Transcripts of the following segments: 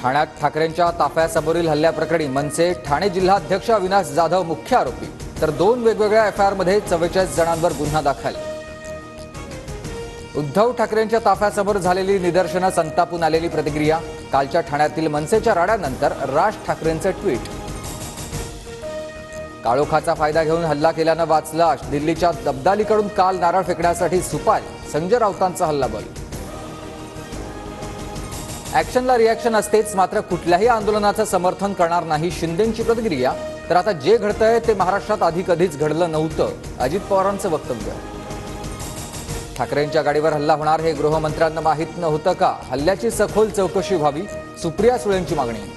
ठाण्यात ठाकरेंच्या ताफ्यासमोरील हल्ल्याप्रकरणी मनसे ठाणे जिल्हाध्यक्ष अविनाश जाधव मुख्य आरोपी, तर 2 वेगवेगळ्या एफआयआरमध्ये 44 जणांवर गुन्हा दाखल। उद्धव ठाकरेंच्या ताफ्यासमोर झालेली निदर्शनं संतापून आलेली प्रतिक्रिया। कालच्या ठाण्यातील मनसेच्या राड्यानंतर राज ठाकरेंचे ट्विट। काळोखाचा फायदा घेऊन हल्ला केल्यानं वाचला। दिल्लीच्या दबदालीकडून काल नारळ फेकण्यासाठी सुपारी, संजय राऊतांचा हल्लाबोल। ॲक्शनला रिॲक्शन असतेच, मात्र कुठल्याही आंदोलनाचं समर्थन करणार नाही शिंदेंची प्रतिक्रिया। तर आता जे घडतंय ते महाराष्ट्रात आधी कधीच घडलं नव्हतं, अजित पवारांचं वक्तव्य। ठाकरेंच्या गाडीवर हल्ला होणार हे गृहमंत्र्यांना माहीत नव्हतं का? हल्ल्याची सखोल चौकशी व्हावी, सुप्रिया सुळेंची मागणी।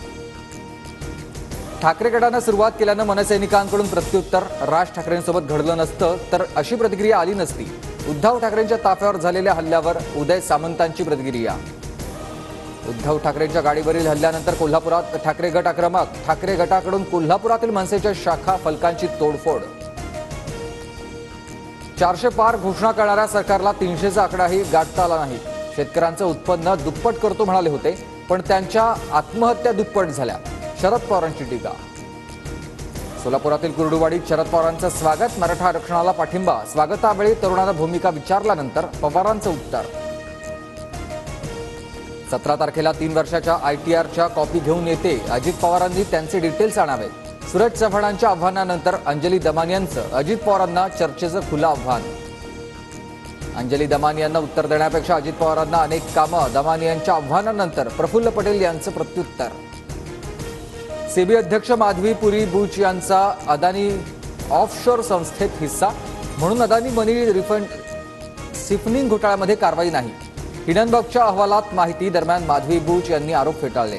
ठाकरे गटानं सुरुवात केल्यानं मनसैनिकांकडून प्रत्युत्तर। राज ठाकरेंसोबत घडलं नसतं तर अशी प्रतिक्रिया आली नसती। उद्धव ठाकरेंच्या ताफ्यावर झालेल्या हल्ल्यावर उदय सामंतांची प्रतिक्रिया। उद्धव ठाकरेंच्या गाडीवरील हल्ल्यानंतर कोल्हापुरात ठाकरे गट आक्रमक। ठाकरे गटाकडून कोल्हापुरातील मनसेच्या शाखा फलकांची तोडफोड। 400 पार घोषणा करणाऱ्या सरकारला 300चा आकडाही गाठता आला नाही। शेतकऱ्यांचं उत्पन्न दुप्पट करतो म्हणाले होते, पण त्यांच्या आत्महत्या दुप्पट झाल्या। शरद पवारांची टीका। सोलापुरातील कुर्डुवाडीत शरद पवारांचं स्वागत। मराठा आरक्षणाला पाठिंबा। स्वागतावेळी तरुणांना भूमिका विचारल्यानंतर पवारांचं उत्तर। 17 तारखेला 3 वर्षाच्या ITRच्या कॉपी घेऊन येते। अजित पवारांनी त्यांचे डिटेल्स आणावे। सूरज चव्हाणांच्या आव्हानानंतर अंजली दमानियांचं अजित पवारांना चर्चेचं खुलं आव्हान। अंजली दमानियांना उत्तर देण्यापेक्षा अजित पवारांना अनेक कामं। दमानियांच्या आव्हानानंतर प्रफुल्ल पटेल यांचं प्रत्युत्तर। सेबी अध्यक्ष माधवी पुरी बुच यांचा अदानी ऑफशोर संस्थेत हिस्सा, म्हणून अदानी मनी रिफंड सिफनिंग घोटाळ्यामध्ये कारवाई नाही। हिडनबर्गच्या अहवालात माहिती। दरम्यान माधवी बुच यांनी आरोप फेटाळले।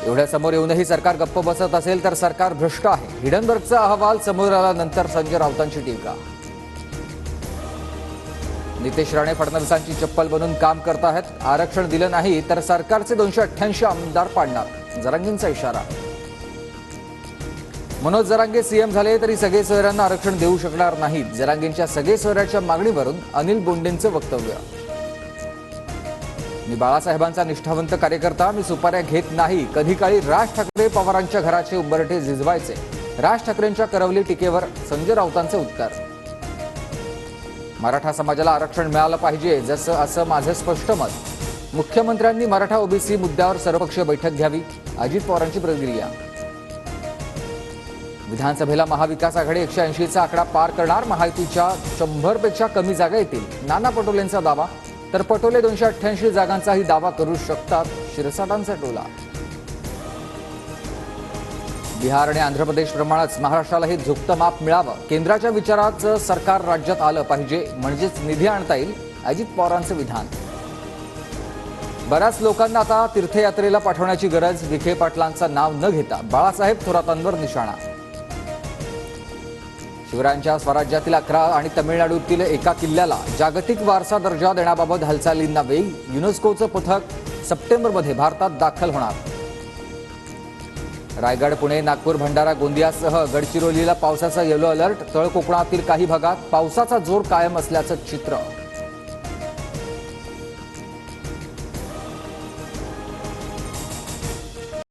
एवढ्या समोर येऊनही सरकार गप्प बसत असेल तर सरकार भ्रष्ट आहे। हिडनबर्गचा अहवाल समोर आल्यानंतर संजय राऊतांची टीका। नितेश राणे फडणवीसांची चप्पल बनून काम करत आहेत। आरक्षण दिलं नाही तर सरकारचे 288 आमदार पाडणार, जरांगेंचा इशारा। मनोज जरांगे सीएम झाले तरी सगळे सोयऱ्यांना आरक्षण देऊ शकणार नाहीत। जरांगेंच्या सगळे सोयऱ्याच्या मागणीवरून अनिल बोंडेंचं वक्तव्य। मी बाळासाहेबांचा निष्ठावंत कार्यकर्ता, मी सुपाऱ्या घेत नाही। कधी काळी राज ठाकरे पवारांच्या घराचे उंबरठे झिजवायचे। राज ठाकरेंच्या करवली टीकेवर संजय राऊतांचे उत्तर। मराठा समाजाला आरक्षण मिळालं पाहिजे असं माझं स्पष्ट मत। मुख्यमंत्र्यांनी मराठा ओबीसी मुद्द्यावर सर्वपक्षीय बैठक घ्यावी, अजित पवारांची प्रतिक्रिया। विधानसभेला महाविकास आघाडी 180चा आकडा पार करणार। महायुतीच्या 100 पेक्षा कमी जागा येतील, नाना पटोलेंचा दावा। तर पटोले 288 जागांचाही दावा करू शकतात, शिरसाटांचा टोला। बिहार आणि आंध्र प्रदेशप्रमाणेच महाराष्ट्रालाही झुकतं माप मिळावं। केंद्राच्या विचाराचं सरकार राज्यात आलं पाहिजे, म्हणजेच निधी आणता येईल, अजित पवारांचं विधान। बऱ्याच लोकांना आता तीर्थयात्रेला पाठवण्याची गरज। विखे पाटलांचं नाव न घेता बाळासाहेब थोरातांवर निशाणा। शिवरायांच्या स्वराज्यातील 11 आणि तामिळनाडूतील एका किल्ल्याला जागतिक वारसा दर्जा देण्याबाबत हालचालींना वेग। युनेस्कोचं पथक सप्टेंबरमध्ये भारतात दाखल होणार। रायगड, पुणे, नागपूर, भंडारा, गोंदियासह गडचिरोलीला पावसाचा येलो अलर्ट। तळ कोकणातील काही भागात पावसाचा जोर कायम असल्याचं चित्र।